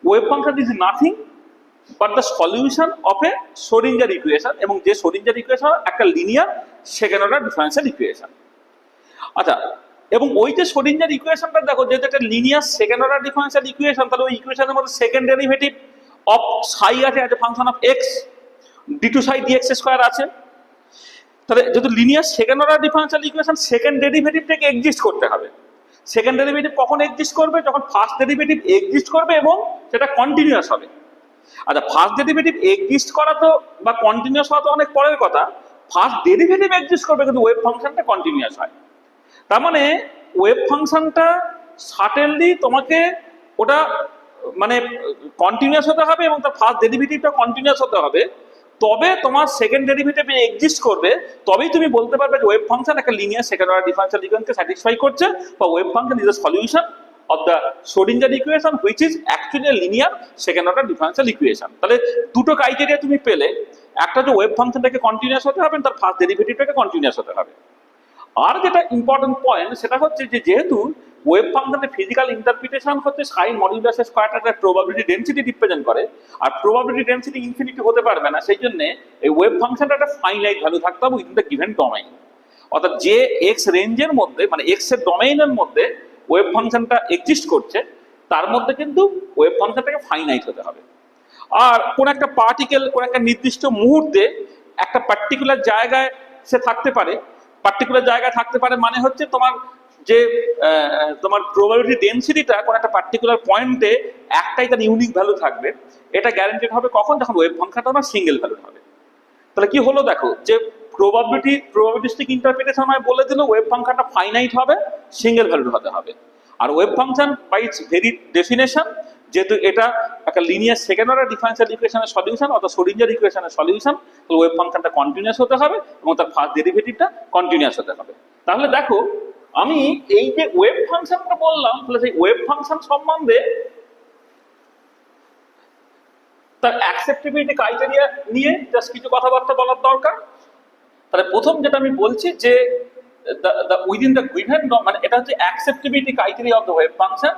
Wave function is nothing but the solution of a Schrödinger equation, এবং যে শ্রোডিঞ্জার ইকুয়েশন একটা linear second order differential equation. আচ্ছা, এবং ওই যে শ্রোডিঞ্জার ইকুয়েশনটা দেখো, যেহেতু একটা linear second order differential equation, তাহলে ওই ইকুয়েশনের মধ্যে সেকেন্ড ডেরিভেটিভ অফ সাই আছে, function of x d two psi dx square আছে। তাহলে যেহেতু linear second order differential equation, second ডেরিভেটিভটাকে এক্সিস্ট করতে হবে। সেকেন্ড ডেরিভেটিভ কখন এক্সিস্ট করবে? যখন ফার্স্ট ডেরিভেটিভ এক্সিস্ট করবে এবং সেটা কন্টিনিউয়াস হবে। আচ্ছা, ফার্স্ট ডেরিভেটিভ এক্সিস্ট করা তো বা কন্টিনিউয়াস হওয়া তো অনেক পরের কথা। ফার্স্ট ডেরিভেটিভ এক্সিস্ট করবে কিন্তু ওয়েভ ফাংশনটা কন্টিনিউয়াস হয়। তার মানে ওয়েভ ফাংশনটা সার্টেনলি তোমাকে ওটা মানে কন্টিনিউয়াস হতে হবে, এবং তার ফার্স্ট ডেরিভেটিভটা কন্টিনিউয়াস হতে হবে। তবে তোমার সেকেন্ড ডেরিভেটিভ এক্সিস্ট করবে, তবেই তুমি বলতে পারবে যে ওয়েভ ফাংশন একটা লিনিয়ার সেকেন্ড অর্ডার ডিফারেন্সিয়াল ইকুয়েশনকে স্যাটিসফাই করছে, বা wave function is the solution of the Schrodinger equation which is actually a linear second order differential equation। তাহলে দুটো ক্রাইটেরিয়া তুমি পেলে, একটা যে ওয়েভ ফাংশনটাকে কন্টিনিউয়াস হতে হবে, তার ফার্স্ট ডেরিভেটিভটাকে কন্টিনিউয়াস হতে হবে। আর যেটা ইম্পর্টেন্ট পয়েন্ট, সেটা হচ্ছে যে যেহেতু ওয়েভ ফাংশনের ফিজিক্যাল ইন্টারপ্রিটেশন হচ্ছে সাইন মডিউলাস স্কয়ারটা প্রবাবিলিটি ডেনসিটি রিপ্রেজেন্ট করে, আর প্রবাবিলিটি ডেনসিটি ইনফিনিটি হতে পারবে না। সেই জন্য এই ওয়েভ ফাংশনটা একটা ফাইনাইট ভ্যালু থাকতে হবে উইদিন দ্য গিভেন ডোমেইন। অর্থাৎ যে এক্স রেঞ্জের মধ্যে, মানে এক্স এর ডোমেইনের মধ্যে ওয়েভ ফাংশনটা এক্সিস্ট করছে, তার মধ্যে কিন্তু ওয়েভ ফাংশনটাকে ফাইনাইট হতে হবে। আর কোন একটা পার্টিকেল কোন একটা নির্দিষ্ট মুহূর্তে একটা পার্টিকুলার জায়গায় সে থাকতে পারে। পার্টিকুলার জায়গায় থাকতে পারে মানে হচ্ছে তোমার যে তোমার প্রবাবিলিটি ডেনসিটিটা কোন একটা পার্টিকুলার পয়েন্টে একটাই তার ইউনিক ভ্যালু থাকবে। এটা গ্যারান্টেড হবে কখন? যখন ওয়েভ ফাংশনটা আমার সিঙ্গেল ভ্যালু হবে। তাহলে কি হলো দেখো, যে প্রবাবিলিস্টিক ইন্টারপ্রিটেশন হয় বলে দিল ওয়েভ ফাংশনটা ফাইনাইট হবে, সিঙ্গেল ভ্যালুড হতে হবে। আর wave function by its very definition, যেহেতু এটা একটা লিনিয়ার সেকেন্ড অর্ডার ডিফারেন্সিয়াল ইকুয়েশনের সলিউশন অর্থাৎ শ্রোডিঞ্জার ইকুয়েশনের সলিউশন, তো ওয়েভ ফাংশনটা কন্টিনিউয়াস হতে হবে এবং তার ফার্স্ট ডেরিভেটিভটা কন্টিনিউয়াস হতে হবে। তাহলে দেখো, আমি এই যে ওয়েভ ফাংশনটা বললাম, তাহলে সেই ওয়েভ ফাংশন সম্বন্ধে তার অ্যাকসেপ্টেবিলিটি ক্রাইটেরিয়া নিয়ে জাস্ট কিছু কথাবার্তা বলার দরকার। তাহলে প্রথম যেটা আমি বলছি যে উইদিন দ্য গিভেন মানে এটা হচ্ছে acceptability criteria of the wave function.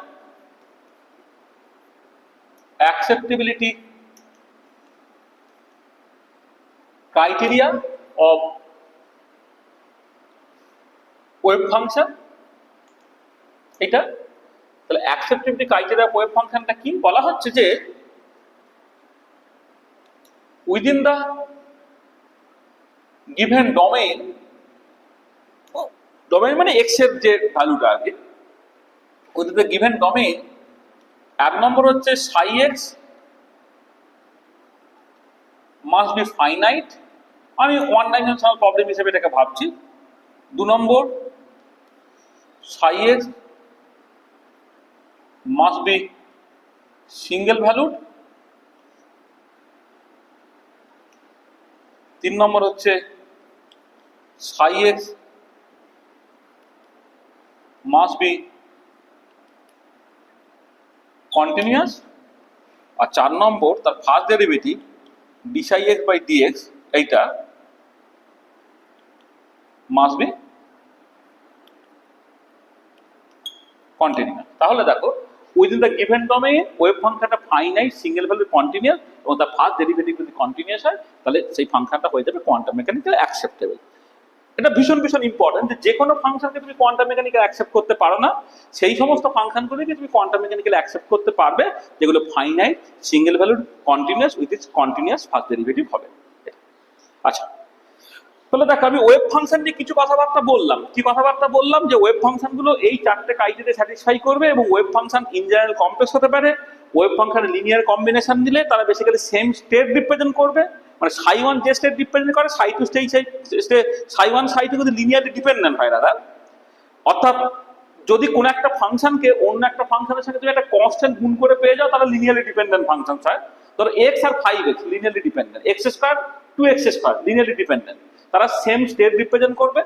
Acceptability criteria of wave function এটা। তাহলে অ্যাকসেপ্টেবিলিটি ক্রাইটেরিয়া অফ ওয়েভ ফাংশনটা কি বলা হচ্ছে যে within the given domain, domain মানে এক্স এর যে ভ্যালুটা আগে, উইদিন দ্য গিভেন ডোমেইন এক নম্বর হচ্ছে সাই এক্স মাস্ট বি ফাইনাইট, আমি ওয়ান ডাইমেনশনাল প্রবলেম হিসেবে এটাকে ভাবছি। 2 নম্বর সাই x must be single valued. 3 নম্বর হচ্ছে সাই এক্স মাস্ট বি কন্টিনিউয়াস। আর 4 নম্বর তার first derivative D Sai x by D x এইটা মাস্ট বি কন্টিনিউয়াস। তাহলে দেখো within the given domain wave ফাংশনটা ফাইনাইট, সিঙ্গেল ভ্যালু, কন্টিনিউয়াস এবং তার ফার্স্ট ডেরিভেটিভ যদি কন্টিনিউয়াস হয় তাহলে সেই ফাংশনটা হয়ে যাবে কোয়ান্টাম মেকানিক্যাল অ্যাকসেপ্টেবল। এটা ভীষণ ভীষণ ইম্পর্টেন্ট যে কোনো ফাংশনকে তুমি কোয়ান্টাম মেকানিক্যাল অ্যাকসেপ্ট করতে পারো না, সেই সমস্ত ফাংশনগুলিকে তুমি কোয়ান্টাম মেকানিক্যাল অ্যাকসেপ্ট করতে পারবে যেগুলো finite, single valued, continuous with its continuous first derivative হবে। আচ্ছা, তাহলে দেখো আমি ওয়েভ ফাংশন নিয়ে কিছু কথাবার্তা বললাম। কি কথাবার্তা বললাম? যে ওয়েভ ফাংশনগুলো এই 4টে ক্রাইটেরিয়া স্যাটিসফাই করবে এবং wave function in general complex হতে পারে। ওয়েভ ফাংশনের লিনিয়ার কম্বিনেশন দিলে তারা বেসিক্যালি সেম স্টেট রিপ্রেজেন্ট করবে, মানে সাই ওয়ান যে স্টেট রিপ্রেজেন্ট করে সাই টু সাই ওয়ান সাই টু যদি লিনিয়ারলি ডিপেন্ডেন্ট হয় দাদা, অর্থাৎ যদি কোনো একটা ফাংশনকে অন্য একটা ফাংশনের সাথে তুমি একটা কনস্ট্যান্ট গুণ করে পেয়ে যাও তাহলে লিনিয়ারলি ডিপেন্ডেন্ট ফাংশন হয়। ধরো এক্স আর 5x linearly dependent, x square 2x square linearly dependent, তারা সেম স্টেট রিপ্রেজেন্ট করবে।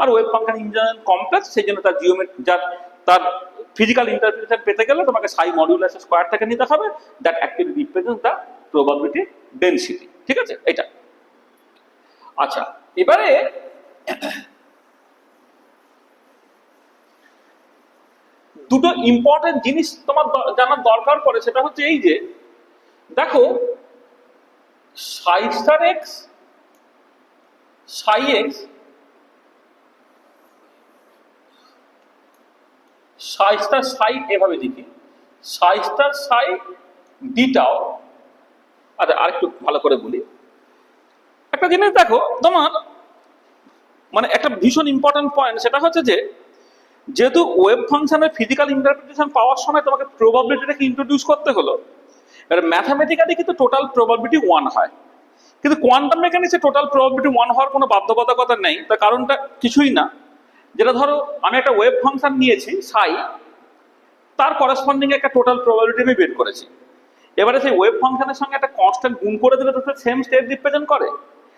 আর wave function in general complex, সেই জন্য তার জিওমেট্রি তার ফিজিক্যাল ইন্টারপ্রিটেশন পেতে গেলে তোমাকে সাই মডুলাস স্কোয়ার থেকে নিতে হবে, that actually represents the probability density. ঠিক আছে এটা। আচ্ছা, এবারে দুটো ইম্পর্টেন্ট জিনিস তোমার জানার দরকার পড়ে, সেটা হচ্ছে এই যে দেখো সাই স্টার এক্স সাই এক্স সাই স্টার সাই এভাবে লিখি সাই স্টার সাই ডিটাও। আচ্ছা আরেকটু ভালো করে বলি, একটা জিনিস দেখো তোমার মানে একটা ভীষণ ইম্পর্টেন্ট পয়েন্ট, সেটা হচ্ছে যে যেহেতু ওয়েভ ফাংশনের ফিজিক্যাল ইন্টারপ্রিটেশন পাওয়ার সময় তোমাকে প্রবাবিলিটিটাকে ইন্ট্রোডিউস করতে হলো, এবার ম্যাথামেটিক্যালি কিন্তু টোটাল প্রবাবিলিটি 1 হয়, কিন্তু কোয়ান্টাম মেকানিক্সে টোটাল প্রবাবিলিটি 1 হওয়ার কোনো বাধ্যবাধকতা নেই। তার কারণটা কিছুই না, যেটা ধরো আমি একটা ওয়েভ ফাংশন নিয়েছি সাই, তার করেসপন্ডিং একটা টোটাল প্রবাবিলিটি আমি বের করেছি। এবারে সেই ওয়েভ ফাংশনের সঙ্গে একটা কনস্ট্যান্ট গুণ করে দিলে তো সেম স্টেট রিপ্রেজেন্ট করে,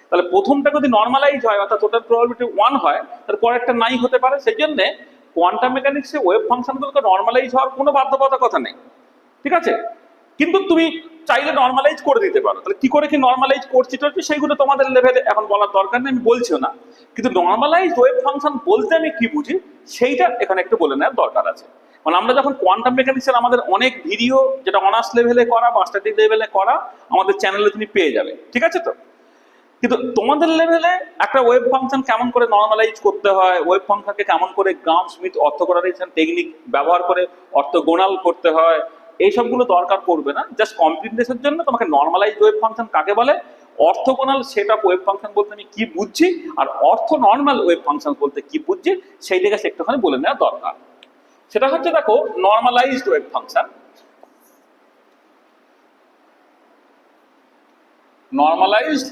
তাহলে প্রথমটা যদি নর্মালাইজ হয় অর্থাৎ টোটাল প্রবাবিলিটি 1 হয়, তার পরেরটা নাই হতে পারে। সেই জন্য কোয়ান্টাম মেকানিক্সে ওয়েভ ফাংশনগুলোকে নর্মালাইজ হওয়ার কোনো বাধ্যবাধকতা নেই, ঠিক আছে? কিন্তু তুমি চাইলে নর্মালাইজ করে দিতে পারো। তাহলে কি করে কি নর্মালাইজ করছি টরছি সেইগুলো তোমাদের লেভেলে এখন বলার দরকার নেই, আমি বলছিও না। কিন্তু নর্মালাইজ ওয়েভ ফাংশন বলতে আমি কি বুঝি সেইটা এখানে একটু বলে নেওয়ার দরকার আছে। মানে আমরা যখন কোয়ান্টাম মেকানিক্সের আমাদের অনেক ভিডিও যেটা অনার্স লেভেলে করা বা স্ট্যাটিক লেভেলে করা আমাদের চ্যানেলে তুমি পেয়ে যাবে, ঠিক আছে তো? কিন্তু তোমাদের লেভেলে একটা ওয়েভ ফাংশন কেমন করে নর্মালাইজ করতে হয়, ওয়েব ফাংশনকে কেমন করে গ্রাম স্মিথ অর্থোগোনালাইজেশন টেকনিক ব্যবহার করে অর্থোগোনাল করতে হয়, এইসবগুলো দরকার পড়বে না। জাস্ট কমপ্লিটনেসের জন্য তোমাকে নর্মালাইজ ওয়েভ ফাংশন কাকে বলে, orthogonal set of wave function বলতে আমি কি বুঝছি, আর অর্থ নর্মাল ওয়েভ ফাংশন বলতে কি বুঝছি সেই দিকে একটুখানি বলে নেওয়া দরকার। সেটা হচ্ছে দেখো normalised wave function, normalised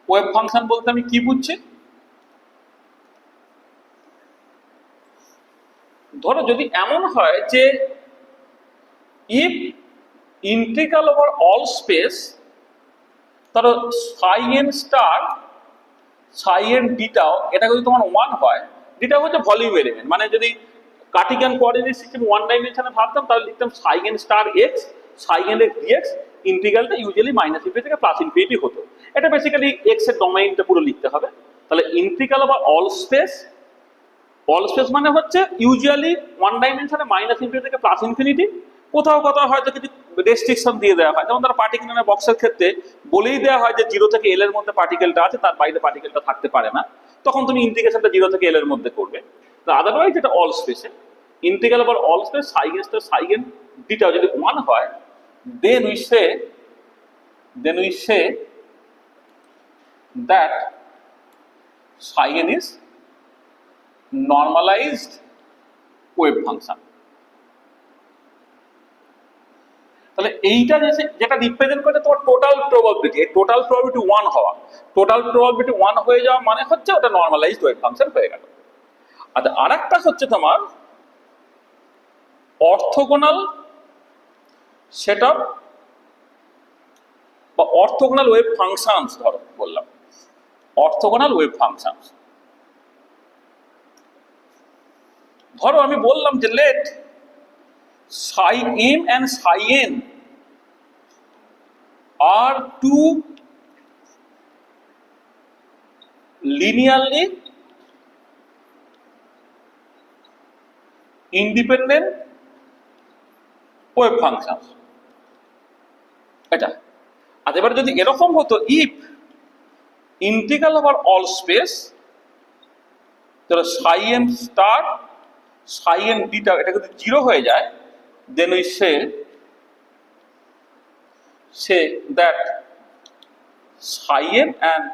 wave function বলতে আমি কি বুঝছি, ধরো যদি এমন হয় যে if integral over all space, ধরো সাই এন স্টার সাই এন ডিটাও এটা যদি তোমার 1 হয়, ডিটা হচ্ছে ভলিউম এলিমেন্ট, মানে যদি কার্টিজিয়ান কোঅর্ডিনেট সিস্টেম ওয়ান ডাইমেনশনে ভাবতাম তাহলে লিখতাম সাইগেন স্টার এক্স সাইগেন এক্স ডিএক্স, ইন্টিগ্রালটা ইউজুয়ালি মাইনাস ইনফিনিটি থেকে প্লাস ইনফিনিটি হতো। এটা বেসিক্যালি এক্স এর ডোমেইনটা পুরো লিখতে হবে। তাহলে ইন্টিগ্রাল ওভার অল স্পেস মানে হচ্ছে ইউজুয়ালি ওয়ান ডাইমেনশনে মাইনাস ইনফিনিটি থেকে প্লাস ইনফিনিটি, কোথাও কোথাও হয়তো কিছু রেস্ট্রিকশন দিয়ে দেওয়া হয়, যেমন ধরো পার্টিকেলের বক্সের ক্ষেত্রে বলেই দেওয়া হয় যে 0 থেকে এল এর মধ্যে পার্টিকেলটা আছে, তার বাইরে পার্টিকেলটা থাকতে পারে না, তখন তুমি ইন্টিগ্রেশনটা 0 থেকে এল এর মধ্যে করবে। আদারওয়াইজ এটা অল স্পেসে ইন্টিগ্রাল ওভার অল স্পেস সাইগেন ডিটা যদি 1 হয়, then we say that সাইগেন is normalized wave function। তাহলে এইটা যেটা রিপ্রেজেন্ট করে তোমার টোটাল প্রবাবিলিটি, এই টোটাল প্রবাবিলিটি 1 হওয়া, টোটাল প্রবাবিলিটি 1 হয়ে যাওয়া মানে হচ্ছে ওটা নরমালাইজড ওয়েভ ফাংশন হয়ে গেল। আচ্ছা, আরেকটা হচ্ছে তোমার অর্থোগোনাল সেটআপ বা অর্থোগোনাল ওয়েভ ফাংশনস, ধরো বললাম অর্থোগোনাল ওয়েভ ফাংশনস। ধরো আমি বললাম যে late psi m and psi n are two linearly independent wave functions। এটা আর এবার যদি এরকম হতো, if integral over all space, তাহলে psi m star psi n beta এটা যদি 0 হয়ে যায়, then we say that psi n and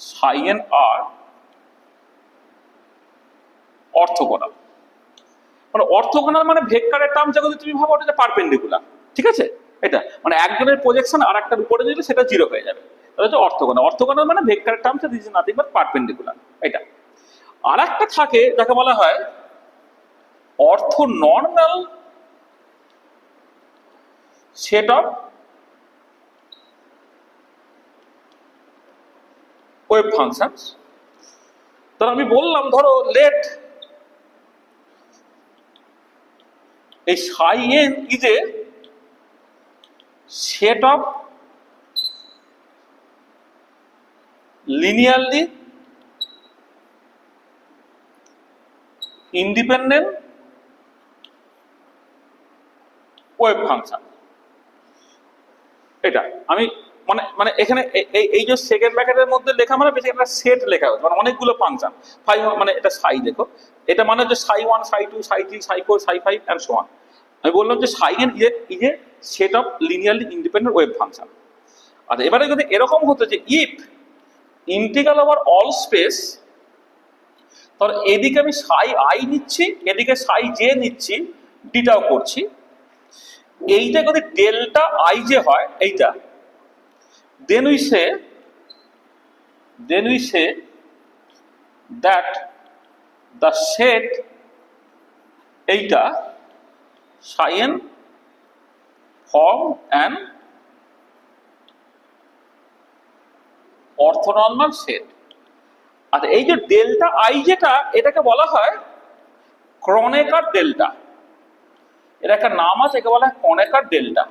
psi n are orthogonal। মানে অর্থোগোনাল মানে ভেক্টরের টার্মস যদি তুমি ভাবো ওটা পারপেন্ডিকুলার, ঠিক আছে? এটা মানে একজনের প্রজেকশন আর একটার উপরে দিলে সেটা 0 হয়ে যাবে, তাহলে হচ্ছে অর্থোগোনাল। অর্থোগোনাল মানে ভেক্টরের terms this is nothing but perpendicular. এটা আর একটা থাকে যাকে বলা হয় অর্থোনর্মাল সেট অফ ওয়েভ ফাংশনস। তাহলে আমি বললাম ধরো লেট এই psi n is a set of linearly independent wave function। এটা আমি মানে এখানে এই যে সেকেন্ড ব্র্যাকেটের মধ্যে লেখা মানে বেশি একটা সেট লেখা হচ্ছে, মানে অনেকগুলো ফাংশন। মানে এটা psi, দেখো এটা মানে হচ্ছে psi 1 psi 2 psi 3 psi 4 psi 5 and so on। আমি বললাম যে psi n is a set of linearly independent wave function। আচ্ছা, এবারে যদি এরকম হতো যে if integral over all space, তাহলে এদিকে আমি psi i নিচ্ছি, এদিকে psi j নিচ্ছি, ডিটাও করছি, এইটা যদি ডেল্টা i j হয় এইটা, then we say that the set এইটা psi n form an orthonormal set। আচ্ছা, এই যে ডেল্টা i যেটা, এটাকে বলা হয় ক্রনেকার ডেল্টা। এর একটা নাম আছে, একে বলা হয় ক্রনেকার ডেল্টা।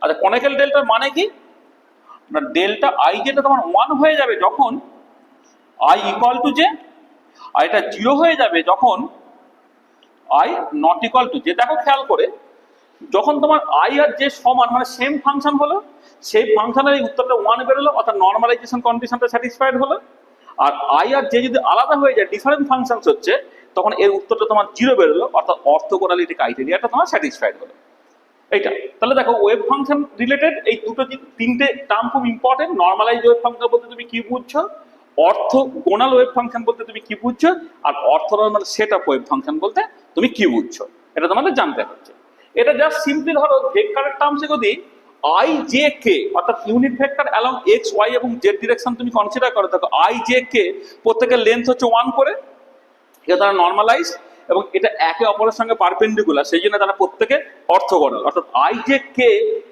আচ্ছা, ক্রনেকার ডেল্টার মানে কি না, ডেল্টা i যেটা তোমার 1 হয়ে যাবে যখন i ইকুয়াল টু j, আর এটা 0 হয়ে যাবে যখন i not equal two j। দেখো খেয়াল করে, যখন তোমার i আর j সমান মানে সেম ফাংশন হলো, সেই ফাংশনের এই উত্তরটা 1 বেরোলো, অর্থাৎ নরমালাইজেশন কন্ডিশনটা স্যাটিসফাইড হলো। আর i আর j যদি আলাদা হয়ে যায়, ডিফারেন্ট ফাংশনস হচ্ছে, তখন এর উত্তরটা তোমার 0 বেরোলো, অর্থাৎ অর্থোগোনালিটি ক্রাইটেরিয়াটা তোমার স্যাটিসফাইড হলো। এইটা তাহলে দেখো ওয়েভ ফাংশন রিলেটেড এই তিনটে টার্ম খুব ইম্পর্টেন্ট। নরমালাইজড ওয়েভ ফাংশন বলতে তুমি কি বুঝছো, অর্থোগোনাল ওয়েভ ফাংশন বলতে তুমি কি বুঝছো, আর অর্থোনর্মাল সেট অফ ওয়েভ ফাংশন বলতে তুমি কি বুঝছো, এটা তোমাদের জানতে হচ্ছে। এটা জাস্ট সিম্পলি ধরো ভেক্টরের টার্মসে যদি i j k অর্থাৎ unit vector along x y এবং z ডিরেকশন তুমি কনসিডার করো, দেখো i j k প্রত্যেকের লেন্থ হচ্ছে 1 করে, এটা তারা নরমালাইজ এবং এটা একে অপরের সঙ্গে পারপেন্ডিকুলার, সেই জন্য তারা প্রত্যেকে অর্থোগোনাল, অর্থাৎ i j k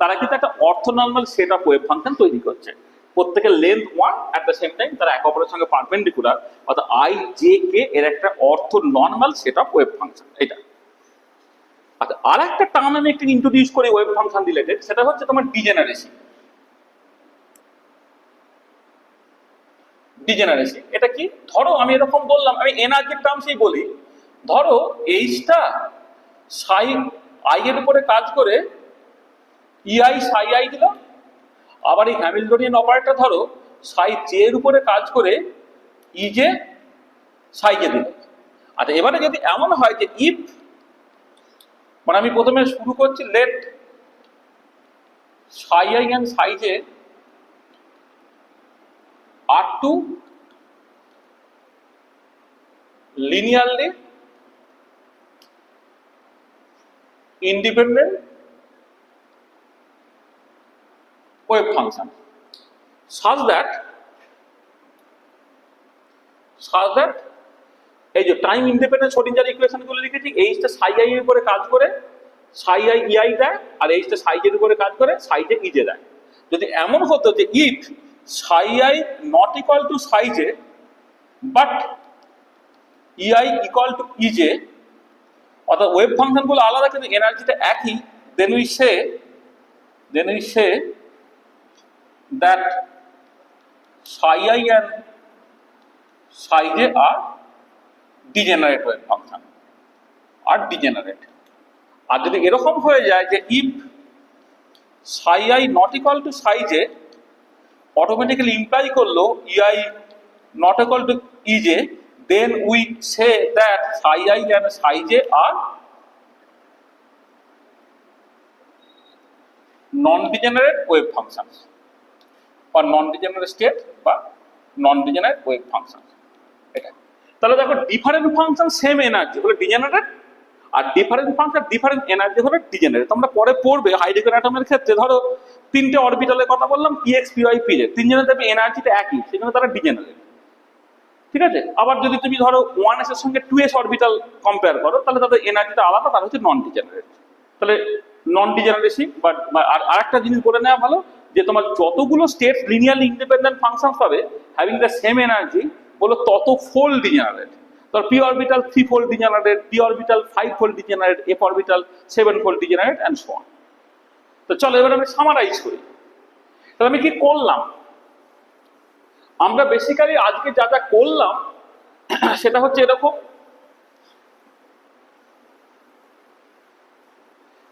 তারা কিন্তু একটা অর্থোনর্মাল সেট অফ ওয়েভ ফাংশন তৈরি করছে। প্রত্যেকের length 1, at the same time তারা একে অপরের সঙ্গে পারপেন্ডিকুলার, অর্থাৎ আই জে কে এর একটা অর্থ normal set of wave function এটা। আচ্ছা, আর একটা টার্ম আমি একটু ইন্ট্রোডিউস করি ওয়েভ ফাংশন রিলেটেড, সেটা হচ্ছে তোমার ডিজেনারেসি। ডিজেনারেসি এটা কি? ধরো আমি এরকম বললাম, আমি এনার্জির টার্মসই বলি, ধরো এইচটা সাই আই এর উপরে কাজ করে ইআই সাই আই দিল, আবার এই হ্যামিল্টনিয়ান অপারেটর ধরো সাই জে এর উপরে কাজ করে ই জে সাই জে দিল। আচ্ছা, এবারে যদি এমন হয় যে ইফ, মানে আমি প্রথমে শুরু করছি late Sai i and psi j R two linearly independent wave function such that এই যে টাইম ইন্ডিপেন্ডেন্ট শ্রোডিঞ্জার ইকুয়েশন গুলো লিখেছি, এইচটা সাই আই এর উপরে কাজ করে সাই আই ইআই দেয়, আর এইচটা সাই জে এর উপরে কাজ করে সাই জে ই জে দেয়। যদি এমন হতো যে if psi i not equal to psi j but E i equal to E j, অর্থাৎ ওয়েভ ফাংশন গুলো আলাদা কিন্তু এনার্জিটা একই, then we say that psi i and psi j are degenerate wave function, are degenerate. আর যদি এরকম হয়ে যায় যে if psi i not equal to psi j, automatically imply করলো E i not equal to E j, then we say that psi I and psi j are non-degenerate wave functions or non-degenerate state বা non-degenerate wave functions। এটা তাহলে দেখো ডিফারেন্ট ফাংশন সেম এনার্জি হলো ডিজেনারেট, আর ডিফারেন্ট ফাংশন ডিফারেন্ট এনার্জি হলো ডিজেনারেট। তোমরা পরে পড়বে হাইড্রোজেন অ্যাটমের ক্ষেত্রে, ধরো তিনটে অরবিটালের কথা বললাম পিএক্স পিওয়াই পিজে, তিনজনের দেখবে এনার্জিটা একই, সেজন্য তারা ডিজেনারেট। ঠিক আছে, আবার যদি তুমি ধরো 1s এর সঙ্গে 2s অরবিটাল কম্পেয়ার করো, তাহলে তাদের এনার্জিটা আলাদা, তারা হচ্ছে নন ডিজেনারেট। তাহলে নন ডিজেনারেসি বা আর একটা জিনিস বলে নেওয়া ভালো, যে তোমার যতগুলো স্টেট লিনিয়ারলি ইন্ডিপেন্ডেন্ট ফাংশন পাবে হ্যাভিং দ্য সেম এনার্জি, বলো তত ফোল্ড ডিজেনারেট। ধর P orbital 3 fold degenerate, P orbital 5 fold degenerate, F orbital 7 fold degenerate and so on. তো চলো এবার আমি সামারাইজ করি। তাহলে আমি কি করলাম? আমরা বেসিক্যালি আজকে যা যা করলাম সেটা হচ্ছে এরকম,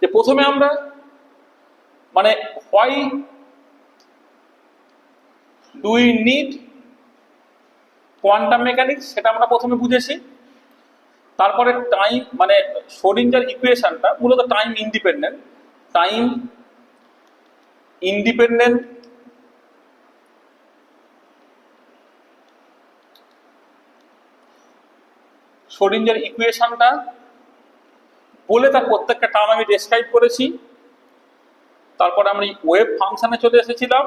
যে প্রথমে আমরা মানে why do we need quantum mechanics সেটা আমরা প্রথমে বুঝেছি। তারপরে টাইম মানে শ্রোডিঞ্জার ইকুয়েশনটা মূলত টাইম ইন্ডিপেন্ডেন্ট শ্রোডিঞ্জার ইকুয়েশনটা বলে তার প্রত্যেকটা টার্ম আমি ডেসক্রাইব করেছি। তারপরে আমরা ওয়েভ ফাংশনে চলে এসেছিলাম।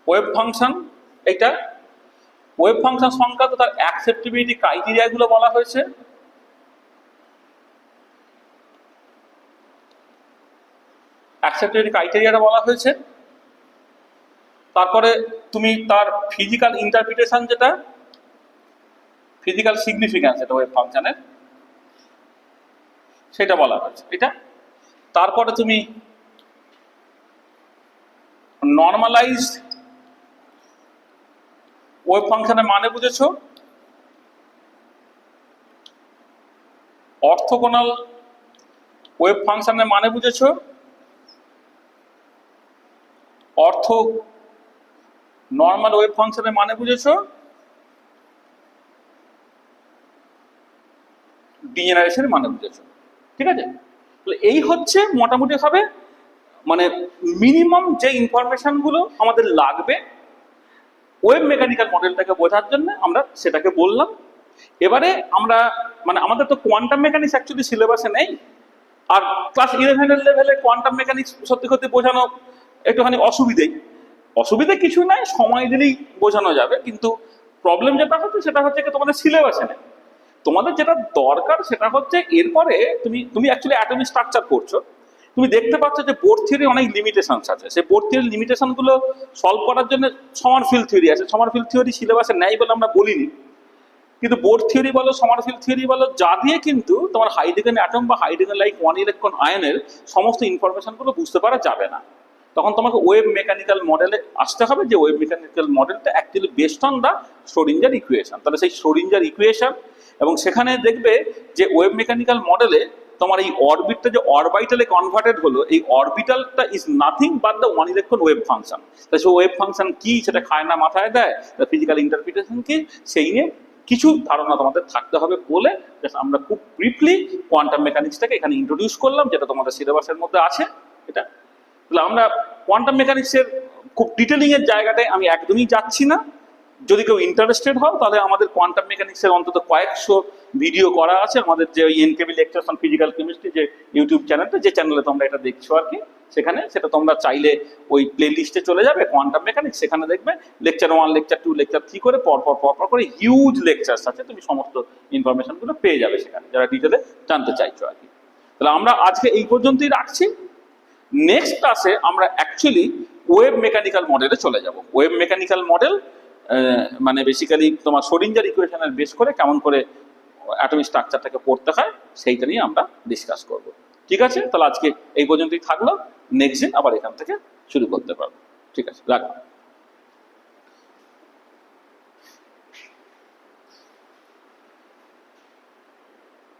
ওয়েভ ফাংশন এইটা ওয়েভ ফাংশন সংক্রান্ত তার অ্যাকসেপ্টেবিলিটি ক্রাইটেরিয়াগুলো বলা হয়েছে। অ্যাকসেপ্টেবিলিটি ক্রাইটেরিয়াটা বলা হয়েছে। তারপরে তুমি তার ফিজিক্যাল ইন্টারপ্রিটেশন, যেটা ফিজিক্যাল সিগনিফিক্যান্স এটা ওয়েভ ফাংশনের, সেটা বলা হয়েছে এটা। তারপরে তুমি নর্মালাইজড ওয়েভ ফাংশনের মানে বুঝেছো, অর্থোগোনাল ওয়েভ ফাংশনের মানে বুঝেছো, নর্মাল ওয়েভ ফাংশনের মানে বুঝেছো, ডিজেনারেশনের মানে বুঝেছো। ঠিক আছে, তাহলে এই হচ্ছে মোটামুটি ভাবে মানে মিনিমাম যে ইনফরমেশন গুলো আমাদের লাগবে ওয়েভ মেকানিক্যাল মডেলটাকে বোঝার জন্য, আমরা সেটাকে বললাম। এবারে আমরা মানে আমাদের তো কোয়ান্টাম মেকানিক্স অ্যাকচুয়ালি সিলেবাসে নেই, আর ক্লাস 11 লেভেলে কোয়ান্টাম মেকানিক্স সত্যি সত্যি বোঝানো একটুখানি অসুবিধে কিছু নাই, সময় দিলেই বোঝানো যাবে। কিন্তু প্রবলেম যেটা হচ্ছে সেটা হচ্ছে কি তোমাদের সিলেবাসে নেই। তোমাদের যেটা দরকার সেটা হচ্ছে এরপরে তুমি অ্যাকচুয়ালি অ্যাটমিক স্ট্রাকচার করছো, তুমি দেখতে পাচ্ছ যে বোর থিওরি অনেক লিমিটেশনস আছে। সেই বোর থিওরির লিমিটেশনগুলো সলভ করার জন্য সমারফিল্ড থিওরি আছে। সমারফিল্ড থিওরি সিলেবাসে নেই বলে আমরা বলিনি, কিন্তু বোর থিওরি বলো, সমারফিল্ড থিওরি বলো, যা দিয়ে কিন্তু তোমার হাইড্রোজেন অ্যাটম বা হাইড্রোজেন লাইক ওয়ান ইলেকট্রন আয়নের সমস্ত ইনফরমেশনগুলো বুঝতে পারা যাবে না। তখন তোমাকে ওয়েভ মেকানিক্যাল মডেলে আসতে হবে, যে ওয়েভ মেকানিক্যাল মডেলটা actually based on the Schrodinger equation. তাহলে সেই শ্রোডিঞ্জার ইকুয়েশন, এবং সেখানে দেখবে যে ওয়েভ মেকানিক্যাল মডেলে তোমার এই অরবিটটা যে অরবাইটালে কনভার্টেড হলো, এই অরবিটালটা is nothing but the one electron wave function. তাই সেই ওয়েভ ফাংশন কি সেটা খায় না মাথায় দেয়, ফিজিক্যাল ইন্টারপ্রিটেশন কি, সেই নিয়ে কিছু ধারণা তোমাদের থাকতে হবে বলে আমরা খুব ব্রিফলি কোয়ান্টাম মেকানিক্সটাকে এখানে ইন্ট্রোডিউস করলাম, যেটা তোমাদের সিলেবাসের মধ্যে আছে। এটা তাহলে আমরা কোয়ান্টাম মেকানিক্সের খুব ডিটেলিং এর জায়গাটায় আমি একদমই যাচ্ছি না। যদি কেউ ইন্টারেস্টেড হও তাহলে আমাদের কোয়ান্টাম মেকানিক্সের অন্তত কয়েকশো ভিডিও করা আছে আমাদের যে ওই এনকেবি লেকচারস অন ফিজিক্যাল কেমিস্ট্রি যে ইউটিউব চ্যানেলটা, যে চ্যানেলে তোমরা এটা দেখছো আর কি, সেখানে সেটা তোমরা চাইলে ওই প্লে লিস্টে চলে যাবে কোয়ান্টাম মেকানিক্স, সেখানে দেখবে লেকচার 1, লেকচার 2, লেকচার 3 করে পরপর করে হিউজ লেকচারস আছে, তুমি সমস্ত ইনফরমেশনগুলো পেয়ে যাবে সেখানে, যারা ডিটেলে জানতে চাইছো আর কি। তাহলে আমরা আজকে এই পর্যন্তই রাখছি। নেক্সট ক্লাসে আমরা অ্যাকচুয়ালি ওয়েভ মেকানিক্যাল মডেলে চলে যাব। ওয়েভ মেকানিক্যাল মডেল মানে বেসিক্যালি তোমার শ্রোডিঞ্জার ইকুয়েশনের বেস করে কেমন করে অ্যাটমিক স্ট্রাকচারটাকে পড়তে হয় সেইটা নিয়ে আমরা ডিসকাস করব। ঠিক আছে, তাহলে আজকে এই পর্যন্তই থাকলো। নেক্সট দিন আবার এখান থেকে শুরু করতে পারবো। ঠিক আছে, রাখলাম।